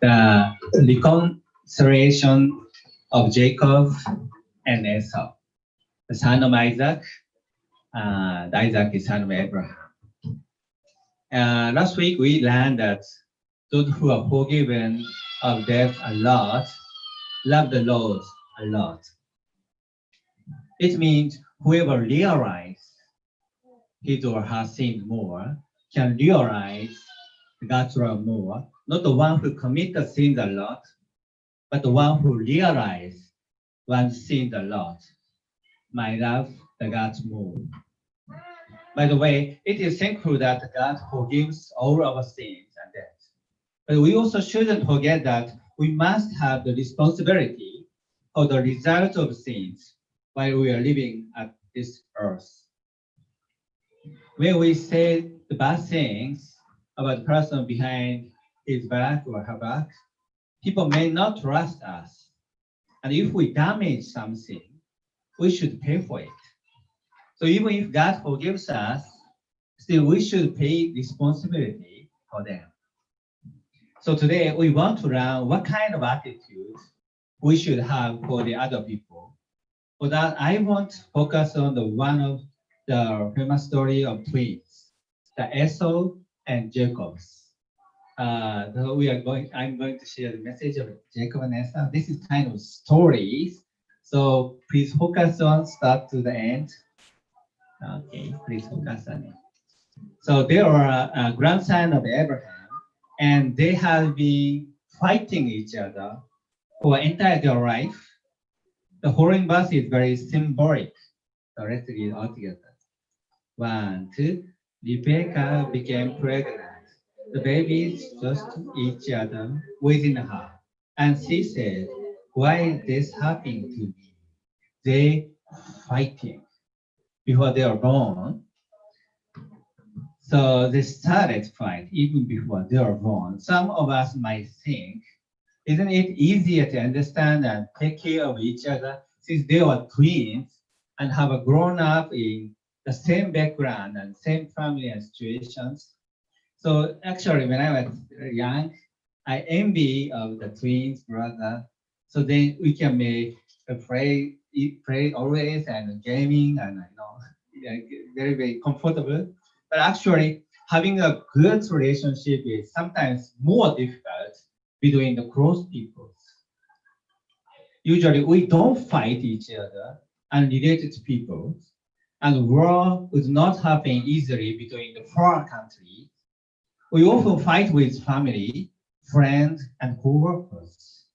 the reconciliation of Jacob and Esau, the son of Isaac. Isaac is son of Abraham. Last week we learned that those who are forgiven of debt a lot love the Lord a lot. It means whoever realizes his or her sins more can realize God's love more. Not the one who commits the sins a lot, but the one who realizes one's sins a lot might love the God's more. By the way, it is thankful that God forgives all our sins and debts. But we also shouldn't forget that we must have the responsibility for the result of sins while we are living at this earth. When we say the bad things about the person behind his back or her back, people may not trust us. And if we damage something, we should pay for it. So even if God forgives us, still we should pay responsibility for them. So today we want to learn what kind of attitude we should have for the other people. For that, I want to focus on the one of the famous story of twins, the Esau and Jacob. I'm going to share the message of Jacob and Esau. This is kind of stories. So please focus on start to the end. Okay, please focus on it. So they are a grandson of Abraham, and they have been fighting each other for entire their life. The following verse is very symbolic. So let's read it all together. 1, 2. Rebecca became pregnant. The babies just each other within her, and she said, "Why is this happening to me?" They fighting before they are born. So they started fight even before they are born. Some of us might think, isn't it easier to understand and take care of each other since they were twins and have grown up in the same background and same family and situations? So actually, when I was young, I envy of the twins brother. So then we can make play always and gaming and very, very comfortable. But actually, having a good relationship is sometimes more difficult between the close people. Usually, we don't fight each other and related people, and war would not happen easily between the foreign countries. We often fight with family, friends, and co-workers.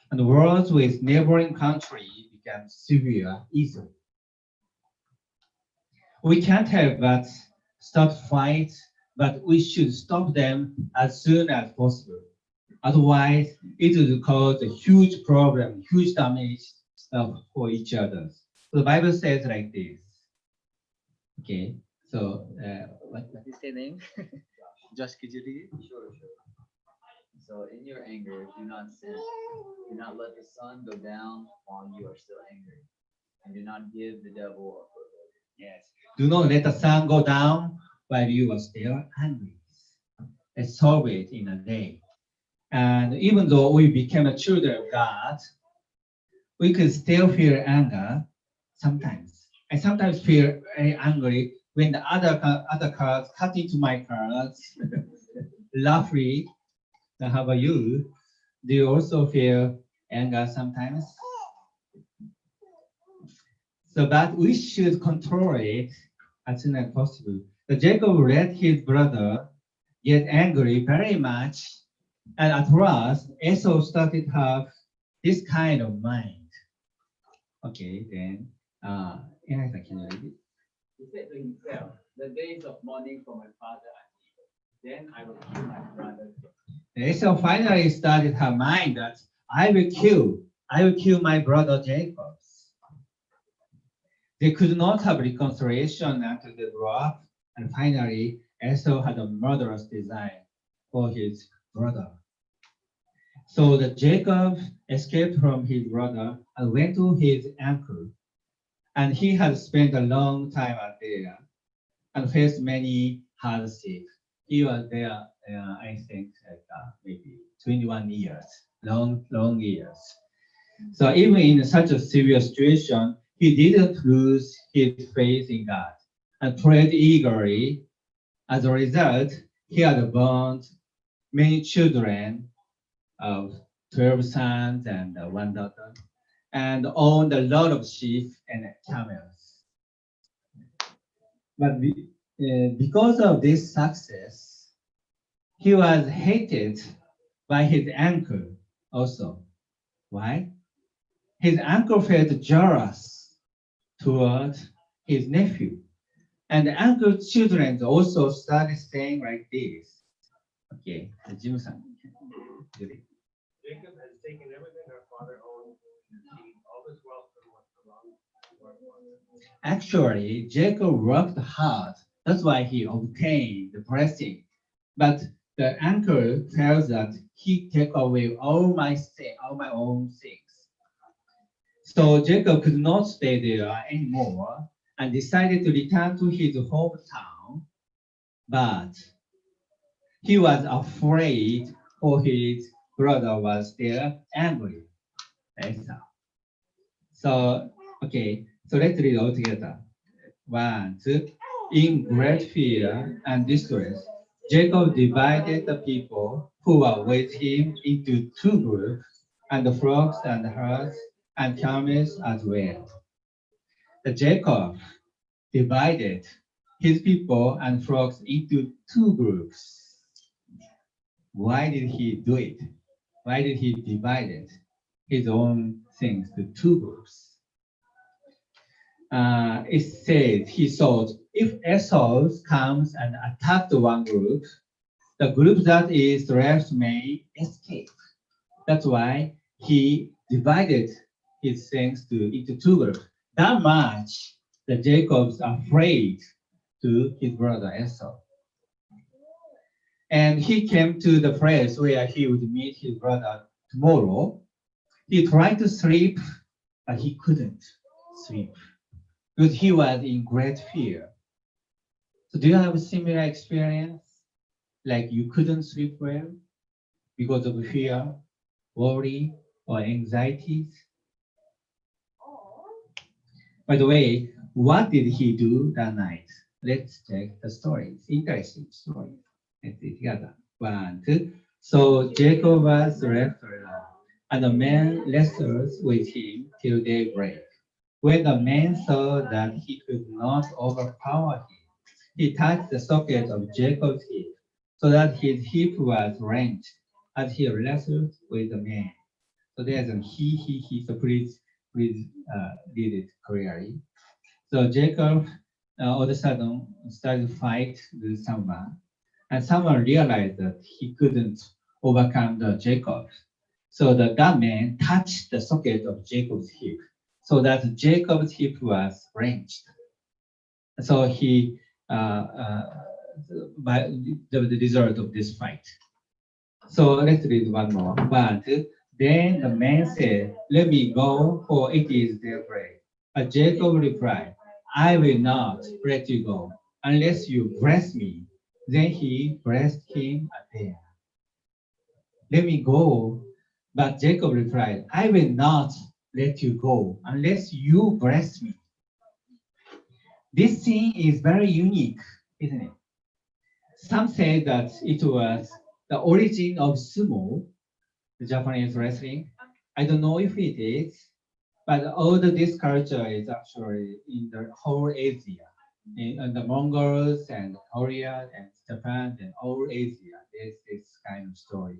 And wars with neighboring countries become severe easily. We can't help but start fights, but we should stop them as soon as possible. Otherwise, it will cause a huge problem, huge damage for each other. So the Bible says like this. Okay, so what is the name? Josh, could you read it? Sure. So in your anger, do not sin. Do not let the sun go down while you are still angry. And do not give the devil a foothold. Yes. Do not let the sun go down while you are still angry. Let's solve it in a day. And even though we became a children of God, we could still feel anger sometimes. I sometimes feel very angry when the other cars cut into my cars, laughing. How about you? Do you also feel anger sometimes? So, but we should control it as soon as possible. So Jacob let his brother get angry very much, and at last, Esau started to have this kind of mind. Okay, then, can you read it? He said to himself, "The days of mourning for my father are here. Then I will kill my brother." Esau finally started her mind that I will kill my brother Jacob. They could not have reconciliation until they grew up, and finally Esau had a murderous design for his brother. So that Jacob escaped from his brother and went to his uncle, and he had spent a long time out there and faced many hardships. He was there I think maybe 21 years, long years. So even in such a severe situation, he didn't lose his faith in God and prayed eagerly. As a result, he had born many children of 12 sons and 1 daughter, and owned a lot of sheep and camels. But because of this success, he was hated by his uncle also. Why? His uncle felt jealous toward his nephew. And the uncle's children also started saying like this. Okay, Jim-san. Jacob has taken everything our father owned, all his wealth and what belonged to our father. Actually, Jacob worked hard. That's why he obtained the blessing. But the uncle felt that he took away all my own things. So Jacob could not stay there anymore and decided to return to his hometown. But he was afraid for his brother was still angry. Esau. So, okay, so let's read all together. 1, 2. In great fear and distress, Jacob divided the people who were with him into 2 groups, and the flocks and herds and camels as well. The Jacob divided his people and flocks into 2 groups. Why did he do it? Why did he divide his own things to 2 groups? It says he thought if Esau comes and attacks 1 group, the group that is left may escape. That's why he divided his things into 2 groups. That much that Jacob's afraid to his brother Esau. And he came to the place where he would meet his brother tomorrow. He tried to sleep, but he couldn't sleep because he was in great fear. So do you have a similar experience? Like you couldn't sleep well because of fear, worry, or anxieties? By the way, what did he do that night? Let's check the story. It's interesting story. Let's see together. 1, 2. So Jacob was left alone, and the man wrestled with him till daybreak. When the man saw that he could not overpower him, he touched the socket of Jacob's hip, so that his hip was wrenched as he wrestled with the man. So there's a he. So please read it clearly. So Jacob all of a sudden started to fight with someone, and someone realized that he couldn't overcome the Jacob. So that man touched the socket of Jacob's hip, so that Jacob's hip was wrenched. So he by the result of this fight. So let's read one more. 1, 2. Then the man said, "Let me go, for it is daybreak." But Jacob replied, "I will not let you go unless you bless me." Then he blessed him again. "Let me go." But Jacob replied, "I will not let you go unless you bless me." This scene is very unique, isn't it? Some say that it was the origin of sumo, the Japanese wrestling. I don't know if it is, but all this culture is actually in the whole Asia. In the Mongols and Korea and Japan and all Asia, there's this kind of story.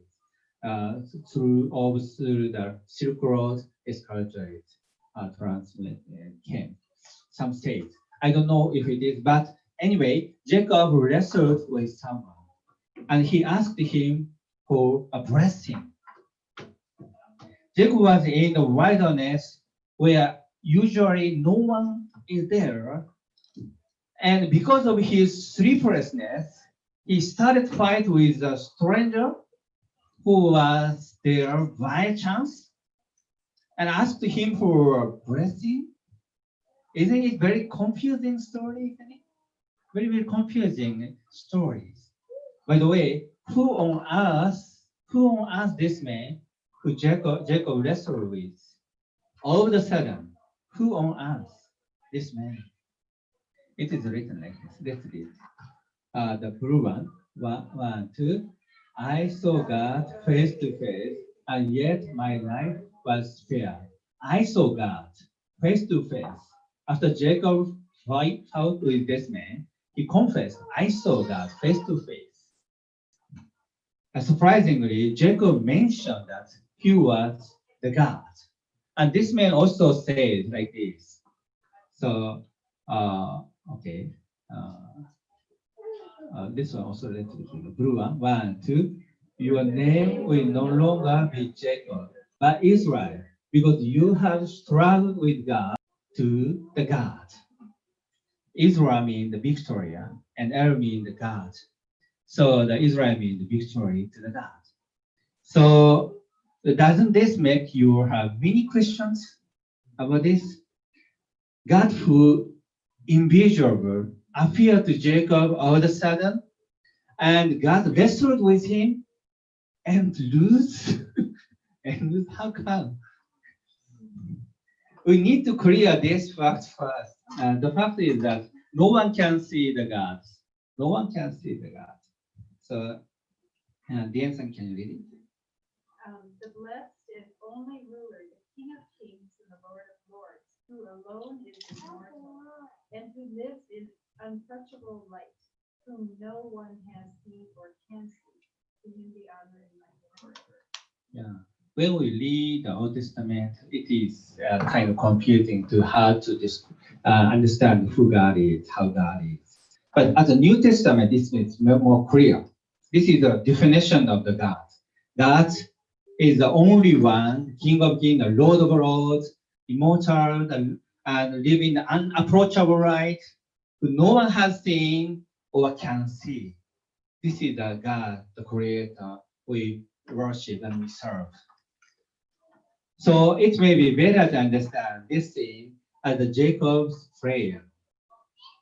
Through the Silk Road, this culture is transmitted and came. Some states. I don't know if it is, but anyway, Jacob wrestled with someone, and he asked him for a blessing. Jacob was in the wilderness where usually no one is there, and because of his sleeplessness, he started fight with a stranger who was there by chance and asked him for a blessing. Isn't it very confusing story? Isn't it? Very confusing stories. By the way, who on earth this man who Jacob wrestled with? All of a sudden, who on earth this man? It is written like this. Let's read. The blue one, two. I saw God face to face, and yet my life was spared. I saw God face to face. After Jacob fought with this man, he confessed, I saw God face to face. Surprisingly, Jacob mentioned that he was the God. And this man also said like this. So, okay. This one also, let's do the blue one. 1, 2. Your name will no longer be Jacob, but Israel, because you have struggled with God to the God. Israel means the victory, and El means the God. So the Israel means the victory to the God. So doesn't this make you have many questions about this? God who invisible appeared to Jacob all of a sudden, and God wrestled with him and lose. And lose, how come? We need to clear this fact first. The fact is that no one can see the God. No one can see the God. So, Diane-san, can you read it? The blessed and only ruler, the King of Kings and the Lord of Lords, who alone is immortal, and who lives in untouchable light, whom no one has seen or can see. To him be honor and might forever. Yeah. When we read the Old Testament, it is kind of confusing to how to just understand who God is, how God is. But as the New Testament, it's more clear. This is the definition of the God. God is the only one, King of Kings, the Lord of Lords, immortal, and living the unapproachable light, who no one has seen or can see. This is the God, the Creator, we worship and we serve. So it may be better to understand this scene as the Jacob's prayer.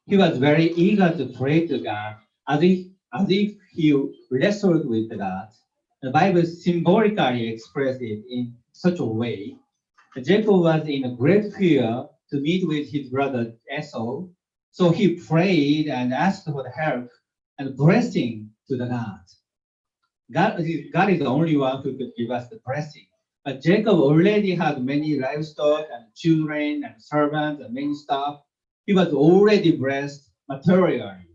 He was very eager to pray to God as if he wrestled with God. The Bible symbolically expresses it in such a way. Jacob was in a great fear to meet with his brother Esau, so he prayed and asked for the help and blessing to the God. God is the only one who could give us the blessing. But Jacob already had many livestock and children and servants and many stuff. He was already blessed materially.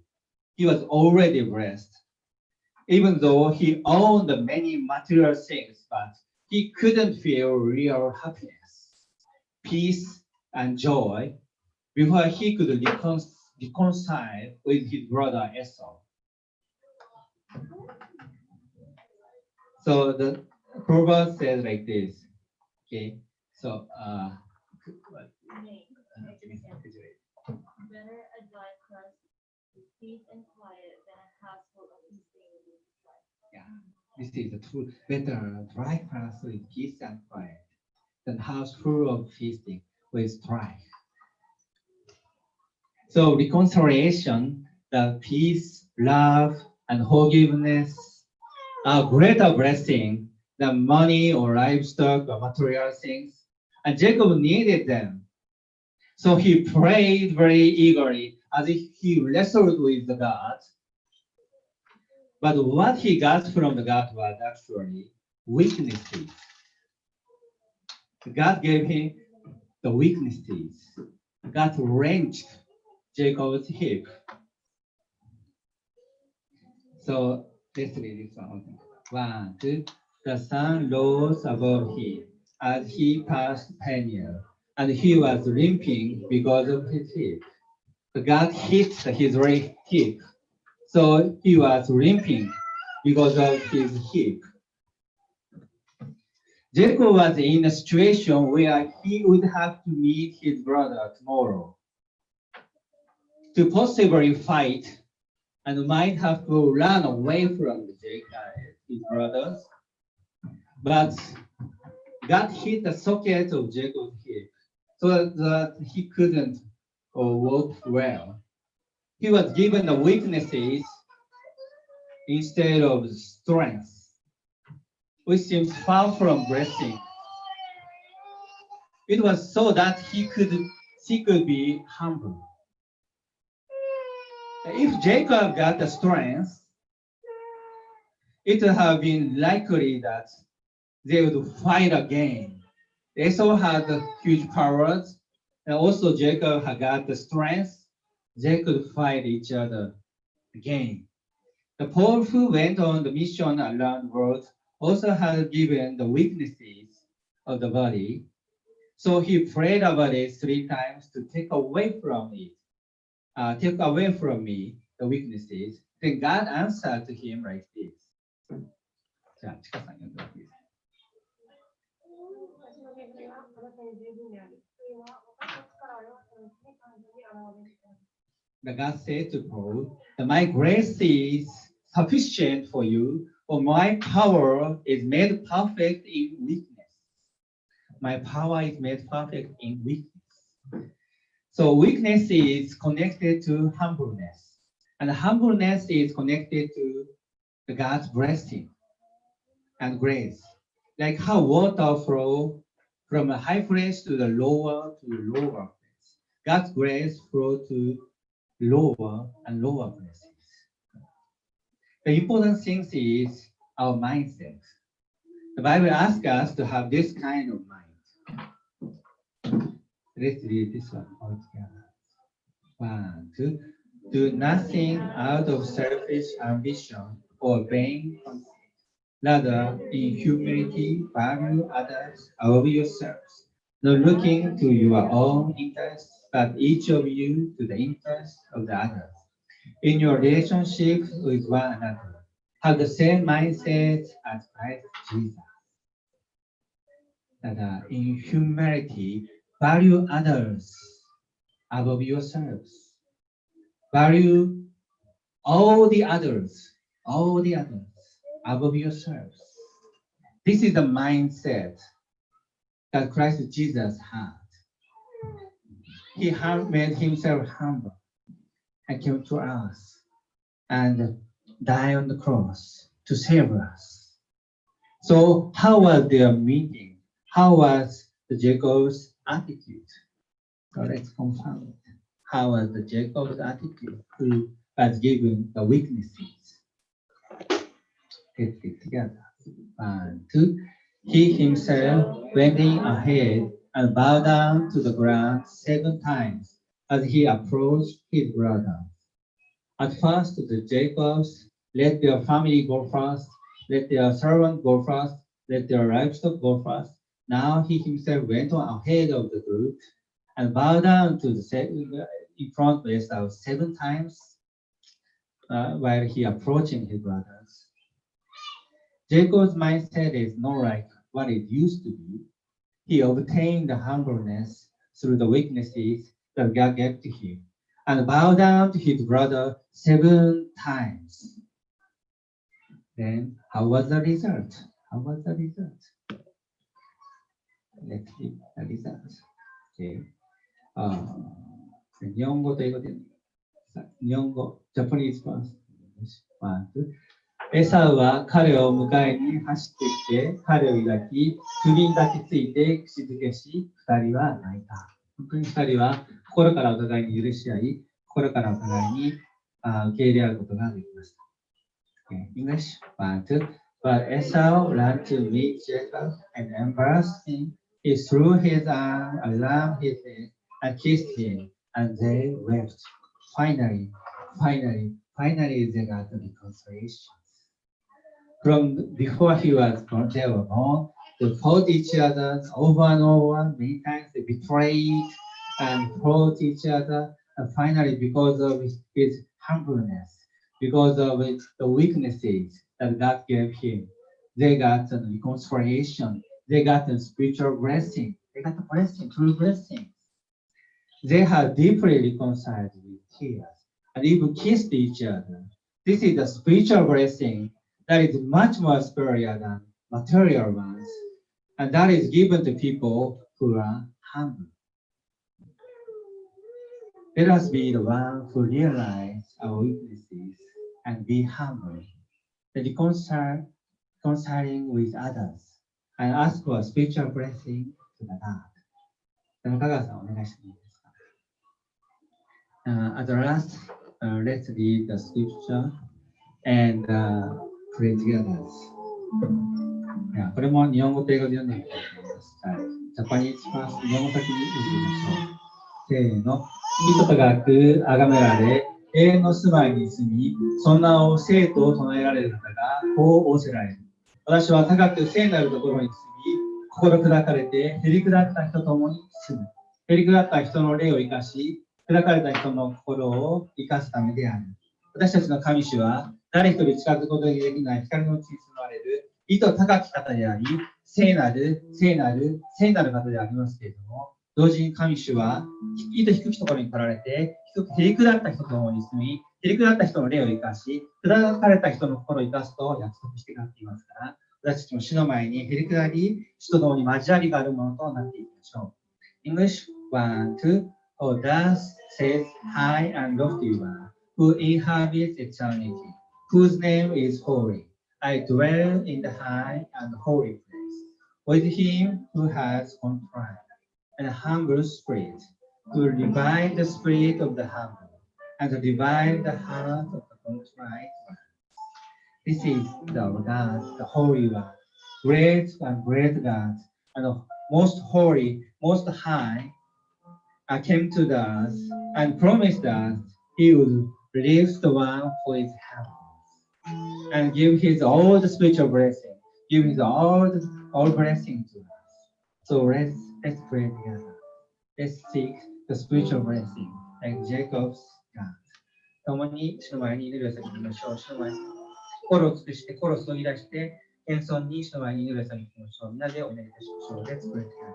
He was already blessed. Even though he owned many material things, but he couldn't feel real happiness, peace, and joy before he could reconcile with his brother Esau. So the proverb says like this. Okay, so Better a dry crust with peace and quiet than a house full of feasting with strife. yeah, this is the truth. Better dry crust with peace and quiet than house full of feasting with strife. So reconciliation, the peace, love, and forgiveness are greater blessing than money or livestock or material things. And Jacob needed them. So he prayed very eagerly as if he wrestled with the God. But what he got from the God was actually weaknesses. God gave him the weaknesses. God wrenched Jacob's hip. So let's read this one. 1, 2. The sun rose above him as he passed Peniel, and he was limping because of his hip. God hit his right hip, so he was limping because of his hip. Jacob was in a situation where he would have to meet his brother tomorrow to possibly fight and might have to run away from his brothers. But God hit the socket of Jacob's hip so that he couldn't walk well. He was given the weaknesses instead of strength, which seems far from blessing. It was so that he could be humble. If Jacob got the strength, it would have been likely that they would fight again. Esau had huge powers, and also Jacob had got the strength. They could fight each other again. The Paul who went on the mission around the world also had given the weaknesses of the body. So he prayed about it 3 times to take away from me the weaknesses. Then God answered to him like this. じゃあ、ちかさん読んでいいですか。私の恵みはあなたに十分である。それは私の力を弱さのうちに完全に現れるから。 God said to Paul, that my grace is sufficient for you, for my power is made perfect in weakness. My power is made perfect in weakness. So weakness is connected to humbleness, and humbleness is connected to God's blessing and grace. Like how water flows from a high place to the lower place. God's grace flows to lower and lower places. The important thing is our mindset. The Bible asks us to have this kind of mind. Let's read this one all together. 1, 2. Do nothing out of selfish ambition or vain conceit. Rather, in humility, value others above yourselves, not looking to your own interests, but each of you to the interest of the others. In your relationship with one another, have the same mindset as Christ Jesus. That in humility, value others above yourselves. Value all the others above yourselves. This is the mindset that Christ Jesus had. He made himself humble and came to us and died on the cross to save us. So how was their meeting? How was the Jacob's attitude? So let's confirm it. How was the Jacob's attitude who was given the weaknesses? Let's get together. 1, 2. He himself went in ahead and bowed down to the ground 7 times as he approached his brother. At first, the Jacobs let their family go first, let their servant go first, let their livestock go first. Now he himself went on ahead of the group and bowed down to in front of Esau 7 times while he approaching his brothers. Jacob's mindset is not like what it used to be. He obtained the humbleness through the weaknesses that God gave to him and bowed down to his brother 7 times. Then, how was the result? Let's see the result. Okay. 日本語と英語で、日本語、ジャパニーズファースト。エサウは彼を迎えに走ってきて、彼を抱き、首に抱きついて口づけし、2人は泣いた。本当に2人は心からお互いに許し合い、心からお互いに受け入れ合うことができました。Okay. English, 1, 2. But Esau ran to meet Jacob and embraced him. He threw his arm around his head and kissed him, and they wept. Finally, they got the reconciliation. From before they were born, they fought each other over and over. Many times they betrayed and fought each other. And finally, because of his humbleness, because of the weaknesses that God gave him, they got the reconciliation. They got the spiritual blessing. They got the blessing, true blessing. They have deeply reconciled with tears and even kissed each other. This is the spiritual blessing that is much more superior than material ones, and that is given to people who are humble. Let us be the one who realize our weaknesses and be humble reconciling with others, and ask for a spiritual blessing to the God. 中川さん、お願いしてもいいですか。At the last, let's read the scripture and pray together. これも日本語と英語で読んでみたいと思います。ジャパニーズファースト、日本語先に読んでみましょう。せーの。人と高く崇められ、永遠の住まいに住み、その名を聖とを唱えられる方がこう仰せられる。私は高く聖なるところに住み、心砕かれて、へり下った人と共に住む。へり下った人の霊を生かし、砕かれた人の心を生かすためである。私たちの神主は、誰一人近づくことができない光のうちに住まれる、意図高き方であり、聖なる方でありますけれども、同時に神主は、意図低きところに来られて、へり下った人と共に住み、へり下った人の霊を生かし、砕かれた人の心を生かすと約束してくれていますから、私たちも主の前にへり下り、主と共に交わりがあるものとなっていきましょう。English 1, 2, oh, thus says high and lofty one, who inhabits eternity, whose name is holy. I dwell in the high and holy place, with him who has contrite and humble spirit, to revive the spirit of the humble, and to revive the heart of the contrite one. This is the God, the Holy One, great and great God, and most holy, most high, came to us and promised us He would release the one who is heaven, and give His all the spiritual blessing, give His all blessing to us. So let's pray together. Let's seek the spiritual blessing, like Jacob's God. 共に主の前に祈りを捧げましょう。主の前に心を尽くして、心を注ぎ出して、謙遜に主の前に祈りを捧げましょう。みんなでお願いいたしましょう。Let's pray together.